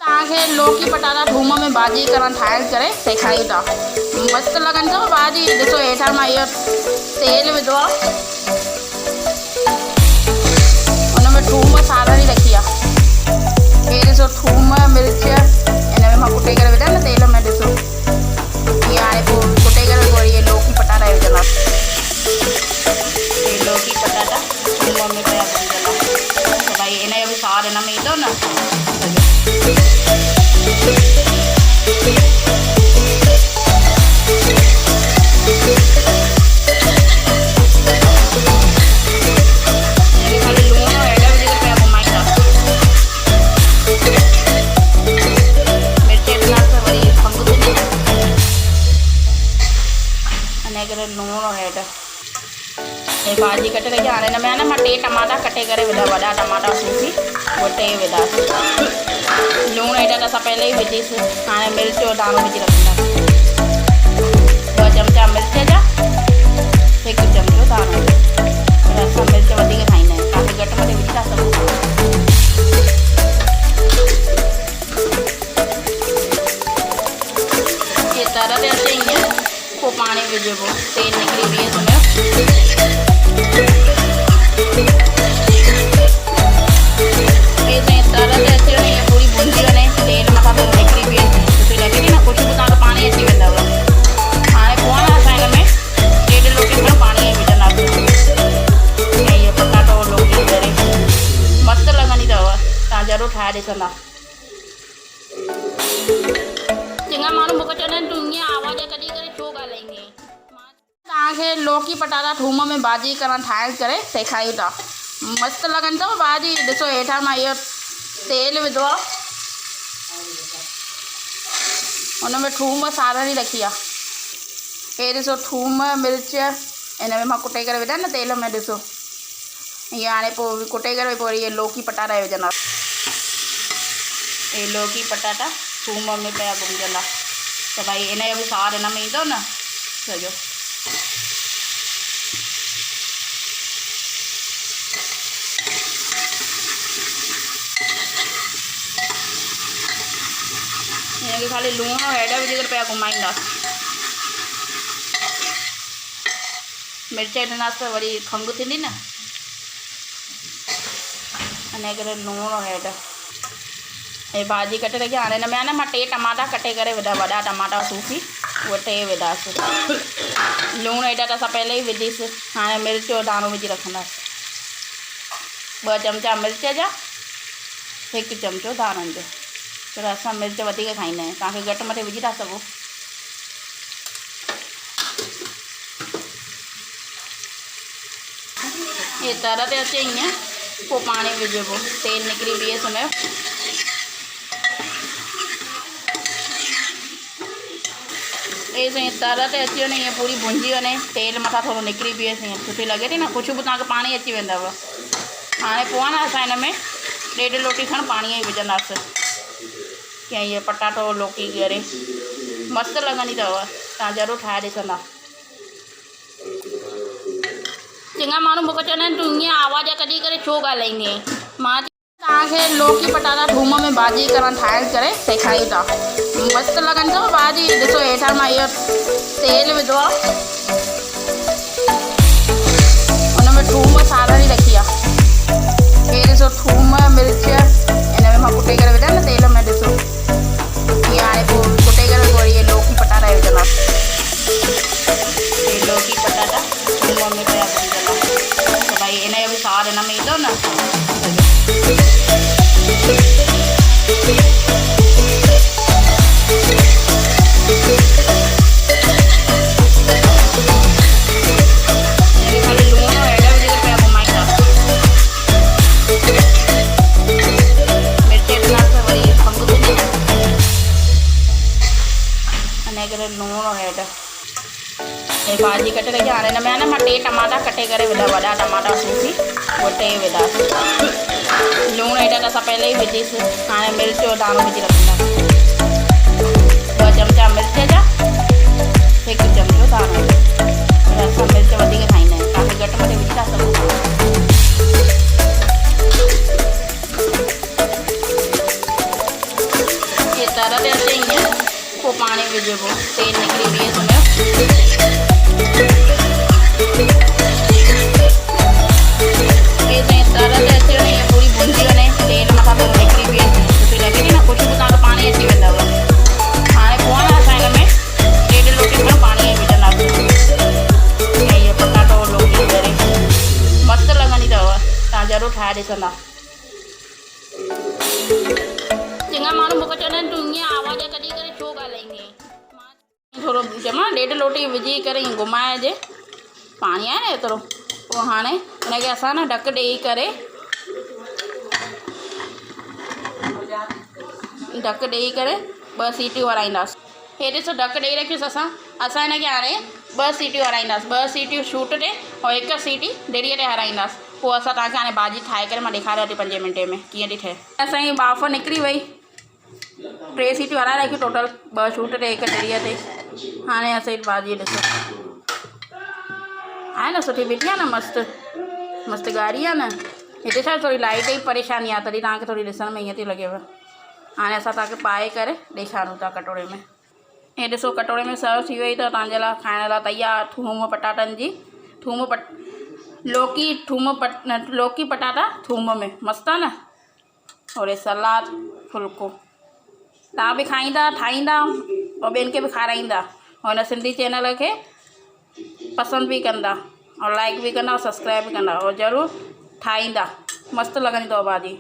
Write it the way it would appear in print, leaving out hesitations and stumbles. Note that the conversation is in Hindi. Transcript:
तव्हांखे लौकी पटाटा थूम में भाॼी करण ठाहे करे सेखारियूं था। मस्तु लॻंदव भाॼी। ॾिसो हेठां मां इहो तेल विधो आहे, हुन में थूम सारणी रखी आहे। हे ॾिसो थूम मिर्च हिन में मां कुटे करे विधा न तेल में। ॾिसो इहे हाणे पोइ कुटे करे पोइ इहे लौकी पटाटा विझंदासीं। इहे लौकी पटाटा थूम में पिया भुञजंदा त भई हिन जो बि स्वादु हिन में ईंदो न। लूणु हेड ये भाॼी कटे रखी। हाणे हिन में आहे न मां 2 टमाटा कटे करे विधा, वॾा टमाटा सूसी उहे 2 विधासीं। लूणु हेॾा त असां पहले ई विधीसीं। हाणे मिर्च जो दाणो विझी रखंदासीं। 2 चमचा मिर्च जा, 1 चमचो दाणो। पर असां मिर्च वधीक खाईंदा आहियूं, तव्हांखे घटि मथे विझी था सघो। ये तर ते अचे ईअं पोइ पाणी विझिबो, तेल निकिरी बीहे समय। ये तर ते अची वञे, ईअं पूरी भुंजी वञे, तेल मथां थोरो निकिरी बीहे, सुठी लॻे थी न। कुझु बि तव्हांखे पाणी अची वेंदव। हाणे पोइ आहे न असां हिन में 1.5 लोटी खनि पाणी विझंदासीं। ऐं इहो पटाटो लौकी करे मस्तु लॻंदी अथव। तव्हां ज़रूरु ठाहे ॾिसंदा। चङा माण्हू मूंखे चवंदा आहिनि तूं ईअं आवाज़ कढी करे छो ॻाल्हाईंदी आहीं। तव्हांखे लौकी पटाटा थूम में भाॼी करण ठाहे करे सेखारियूं था। मस्तु लॻंदव भाॼी। ॾिसो हेठां मां इहो तेल विधो आहे, हुन में थूम सारणी रखी आहे। हे ॾिसो थूम मिर्च हिन में मां कुटे करे विधा न तेल में। ॾिसो इहे हाणे पोइ कुटे करे पोइ इहे लौकी पटाटा विझंदा। इहे लौकी पटाटा थूम में पिया भुञजंदा त भई हिन जो बि स्वादु हिन में ईंदो न सॼो। हिनखे ख़ाली लूणु हेॾ विझी करे पिया घुमाईंदासीं। मिर्च विझंदासीं त वरी खंघि थींदी न, हिन करे लूणु हेॾ। ये भाॼी कटे रखी। हाणे हिन में आहे न मां 2 टमाटा कटे करे विधा, वॾा टमाटा सूसी उहे 2 विधासीं। लूणु हेॾा त असां पहले ई विधीसीं। हाणे मिर्च जो दाणो विझी रखंदासीं। 2 चमचा मिर्च जा, 1 चमचो दाणनि जो। पर असां मिर्च वधीक खाईंदा आहियूं, तव्हांखे घटि मथे विझी था सघो। ये तर ते अचे ईअं पोइ पाणी विझिबो, तेल निकिरी बीहे समय। ये साईं तर ते अची वञे, ईअं पूरी भुंजी वञे, तेल मथां थोरो निकिरी बीहे, साईं सुठी लॻे थी न। कुझु बि तव्हांखे पाणी अची वेंदव। हाणे पोइ आहे न असां हिन में 1.5 लोटी खनि पाणी विझंदासीं। कीअं इहे पटाटो लौकी करे मस्तु लॻंदी अथव। तव्हां ज़रूरु ठाहे ॾिसंदा। चङा माण्हू मूंखे चवंदा आहिनि तूं ईअं आवाज़ कढी करे छो ॻाल्हाईंदी आहीं। मां तव्हांखे लौकी पटाटा थूम में भाॼी करण ठाहे करे सेखारियूं था। मस्तु लॻंदव भाॼी। ॾिसो हेठां मां इहो तेल विधो आहे, हुन में थूम सारणी रखी आहे। हे ॾिसो थूम मिर्च हिन में मां कुटे करे विधा न तेल में। ॾिसो इहे हाणे पोइ कुटे करे पोइ इहे लौकी पटाटा विझंदासीं। इहे लौकी पटाटा थूम में पिया भुञजंदा त भई हिन जो बि स्वादु हिन में ईंदो न। लूणु हेड ये भाॼी कटे रखी। हाणे हिन में आहे न मां 2 टमाटा कटे करे विधा, वॾा टमाटा सूसी उहे 2 विधासीं। लूणु हेॾा त असां पहले ई विधीसीं। हाणे मिर्च जो दाणो विझी रखंदासीं। 2 चमचा मिर्च जा, 1 चमचो दाणो। पर असां मिर्च वधीक खाईंदा आहियूं, तव्हांखे घटि मथे विझी था सघो। विझिबो, तेल निकिरी वई हुनजो। ये ताईं तरंदे अची वञे, इहा पूरी भुंजी वञे, तेल मथां थोरो निकिरी बीहे, सुठी लॻे थी न, कुझु बि तव्हांखे पाणी अची वेंदव। हाणे पोइ आहे न असां हिन में ॾेढ लोटी खनि पाणी विझंदासीं ऐं इहो पटाटो लौकी करे मस्तु लॻंदी अथव, तव्हां ज़रूरु ठाहे ॾिसंदा। चङा माण्हू मूंखे चवंदा आहिनि तूं ईअं आवाज़ कढी करे छो ॻाल्हाईंदी, मां थोरो चवां ॾेढ लोटी विझी करे ईअं घुमाइजे, पाणी आहे न एतिरो। पोइ हाणे हिनखे असां न ढकु ॾेई करे ॿ सीटियूं हराईंदासीं। हे ॾिसो ढकु ॾेई रखियोसि असां हिनखे हाणे 2 सीटियूं हराईंदासीं, 2 सीटियूं शूट ते ऐं 1 सीटी डेरीअ ते हराईंदासीं। पोइ असां तव्हांखे हाणे भाॼी ठाहे करे मां ॾेखारियां थी 5 मिंटे में कीअं थी ठहे। असांजी बाफ़ निकिरी वई, 3 सीटियूं हराए रखियूं टोटल, 2 शूट ते 1 डेरीअ ते। हाणे असांजी भाॼी ॾिसो आहे न सुठी बीठी आहे न, मस्तु मस्तु ॻाढ़ी आहे न। हिते छा थोरी लाइट जी परेशानी आहे, तॾहिं तव्हांखे थोरी ॾिसण में ईअं थी लॻेव। हाणे असां तव्हांखे पाए करे ॾेखारूं था कटोरे में। हे ॾिसो कटोरे में सर्व थी वई अथव तव्हांजे लाइ खाइण लाइ तयारु थूम पटाटनि जी लौकी पटाटा थूम में, मस्तु आहे न। और सलाद फुल्को, तव्हां बि खाईंदा, ठाहींदा और ॿियनि खे बि खाराईंदा, और हिन सिंधी चैनल खे पसंदि भी कंदा और लाइक भी कंदा और सब्सक्राइब भी कंदा और ज़रूरु ठाहींदा, मस्तु लॻंदी अथव भाॼी।